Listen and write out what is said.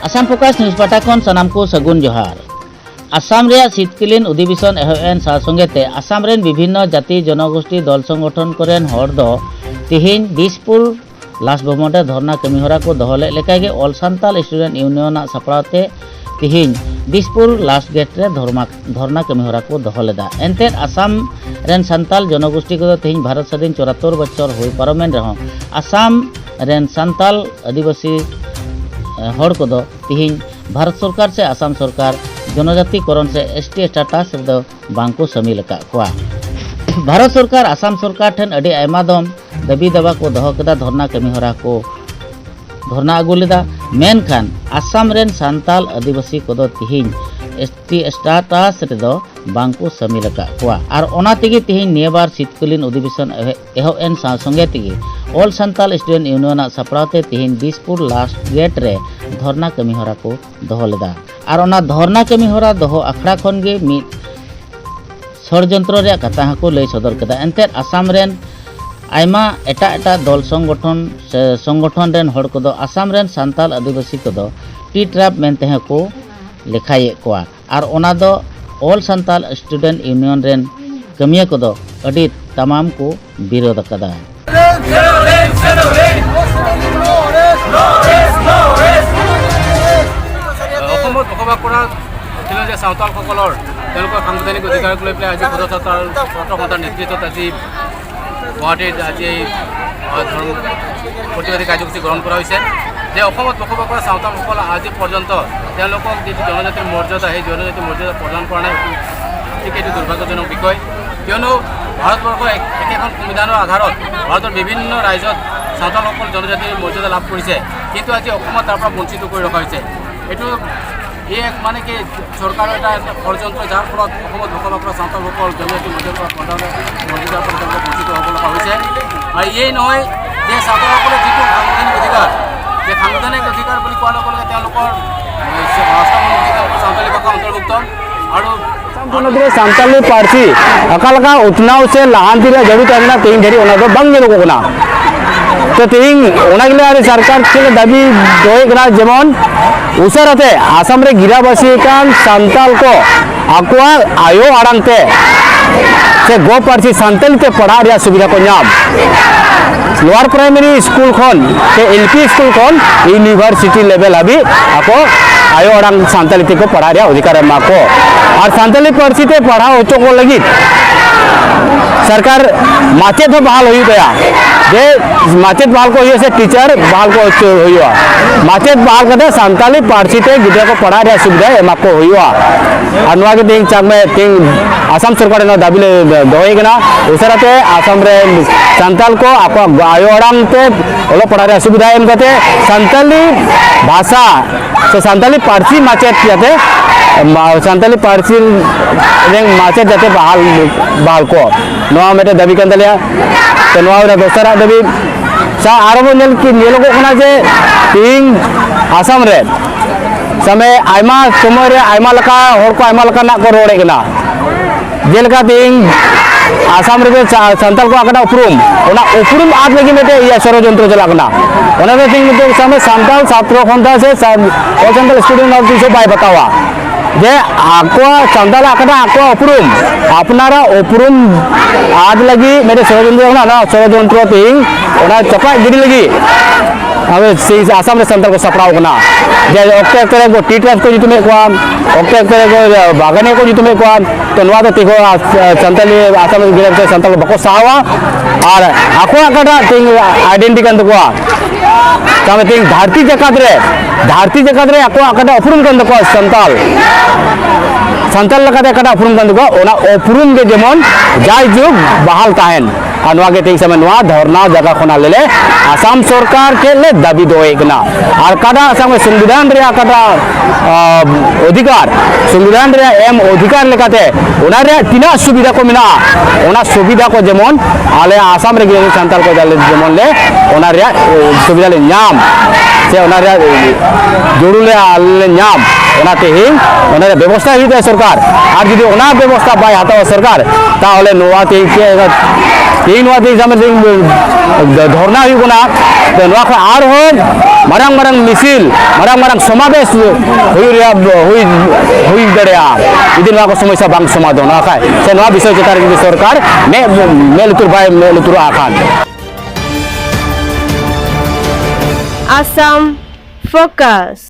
Assam focus news पाटा खन सनाम को सगुन जोहार। आसाम रे शीतकालीन अधिवेशन एहन सा संगेते आसाम रेन विभिन्न जाति जनगोष्ठी दल संगठन कोरेन हर दो तिहिन दिसपुर लास्ट भवनरे धरना कमिहरा को दहले लेकागे ऑल सांताल स्टूडेंट यूनियन सापड़ाते तिहिन दिसपुर लास्ट गेट रे धरना कमिहरा को दहलेदा। एनते आसाम रेन सांताल जनगोष्ठी को तिहिन भारत स्वाधीन 74 बछर हुई पारमेन रह आसाम रेन सांताल आदिवासी हर को तिहिन भारत सरकार से आसाम सरकार जनजातिकरण से एसटी स्टेटस बांको शामिल का भारत सरकार आसाम सरकार ठेन अड़ी आयमा दम दाबी दावा को दह केदा धरना कमिहरा को धरना आगु लेदा। मेनखान आसाम रेन सांताल आदिवासी को तिहिन एसटी स्टेटस रेदो बांको शामिल का और ओना तेगी तिहिन नियबार शीतकालीन अधिवेशन एहन सा संगे तेगी ऑल सांताल स्टूडेंट यूनियन सापड़ाते तिहिन दिसपुर लास्ट गेट रे धरना कमिहरा को दह लेदा। और ओना धरना कमिहरा दह आखड़ा खन गे मिद षड़यंत्र रे कथा को लय सदर केदा। एनते आसाम रेन आयमा एटा दल संगठन रेन हर को आसाम रेन सांताल आदिवासी को टी ट्रैप मेनते को लेखाये कोआ और ओना दो all Santal student union rain कमिया को अड़ी तमाम को विरोध कदा। सावताल साংবিধানিক অধিকারক লৈ পেলাই আজি পদযাত্ৰাৰ নেতৃত্বত আজি গুৱাহাটীত আজি প্ৰতিবাদী কাৰ্যসূচী গ্ৰহণ কৰা হৈছে যে অসমত বসবাস কৰা সাঁওতালসকল আজি পৰ্যন্ত তেওঁলোকক যিটো জনজাতিৰ মৰ্যাদা সেই জনজাতিৰ মৰ্যাদা প্ৰদান কৰা নাই ঠিক এইটো দুৰ্ভাগ্যজনক বিষয়। কিয়নো ভাৰতবৰ্ষৰ একেখন সংবিধানৰ আধাৰত ভাৰতৰ বিভিন্ন ৰাজ্যত সাঁওতালসকল জনজাতিৰ মৰ্যাদা লাভ কৰিছে, কিন্তু আজি অসমত তাৰ পৰা বঞ্চিত কৰি ৰখা হৈছে। এইটো एक माने कि सरकार षड़यंत्र जार फल बसबास कर साँतालসকল जनजाति मर्यादा मर्यादार वंचित और ये नए साँतालসকলে जी साংবিধাनिक अधिकार साংবিধাनिक अधिकार साँताली भाषा अंतर्भुक्त और सान्ताली पार्टी अकालका उतनाव से लहांती जड़ित तेज ढेरी बंग लोगों तो तेज सरकार के दाबी दोना जेमन उसाराते आसाम रे गिराबासी सान्ताल को आकुआ आयो आड़ांगते से गो पार्टी सान्ताली ते पढ़ा रे सुविधा को नाम लोअर प्राइमरी स्कूल खन से एलपी स्कूल खन यूनिवर्सिटी लेवल अभी आपको आयो आड़ांग सान्ताली ते को पढ़ा रे अधिकार मा को और सान्ताली पार्टी ते पढ़ा होचो को लगी सरकार माचेद बहाल हो गया जे माचेद बहाल को से टीचर बहाल को हुआ माचेद बहाल करते सान्ताली पार्टी ते गिद्रा को पढ़ा रे सुविधा एमा को हुआ और नवा के दिन चाक में तिंग आसाम सरकार ने दाबी ले दोयगना उसराते आसाम रे सान्ताल को आपा आयो आड़ांग ते ओलो पढ़ा रे सुविधा एम करते सान्ताली भाषा से सान्ताली पार्टी माचेद जाते सान्ताली पार्टी रे माचेद जाते बहाल को नवा मेटे दाबी कन दलिया तो नवा दोसरा दाबी सा आरो नेल की नेलोगो कना जे तिंग आसाम रे समय आयमा समय रे आयमा लका हर को आयमा लका ना को रोड़े कना जेलका तिंग आसाम रे सान्ताल को आकड़ा उपरूम आज लगी मेटे या षड़यंत्र चला कना ओना दे तिंग तो समय सान्ताल छात्र खंता से all Santal student of दिसो bye बतावा जे आको सान्ताल आकड़ा आको उपरूम अपनारा उपरूम आज लगी मेरे षड़यंत्र ना षड़यंत्र तिंग ओना चपा गिरी लगी हमें आसाम रे सान्ताल को सपड़ाव कना जे ओक्टे को टी ट्रैप को जितमे को ओक्टे को बागाने को जितमे को तो नवा तो तिको सान्ताली आसाम रे गिरे सान्ताल बको सावा और आको आकड़ा तिंग आइडेंटिटी कन को तमे तिंग धरती जकात रे आको आकड़ा उपरूम कन को सान्ताल लकाते आकड़ा उपरूम कन को ओना उपरूम के जेमन जाय जुग बहाल ताहेन और तिंग समय नवा धरना जगह खना ले आसाम सरकार के ले दाबी दोयगना और कादा आसाम संविधान रे कादा अधिकार संविधान रे एम अधिकार लेकाते ओना रे तिना सुविधा को मिना ओना सुविधा को जेमन आले आसाम रे गिरे सान्ताल को जेमन ले ओना रे सुविधा ले नाम से ओना रे जोड़ुले आले नाम ओना तेहिं ओना रे व्यवस्था ही सरकार और जदि ओना व्यवस्था बाय हाताव सरकार ताहले नवा ते तीन धरना होना और मारंग मारंग मिसिल मारंग मारंग समावेश हुई दड़िया इदी को समस्या बांग समाधान से विषय चेतान सरकार मे लुतुर बाय मे लुतुर आखान Assam Focus.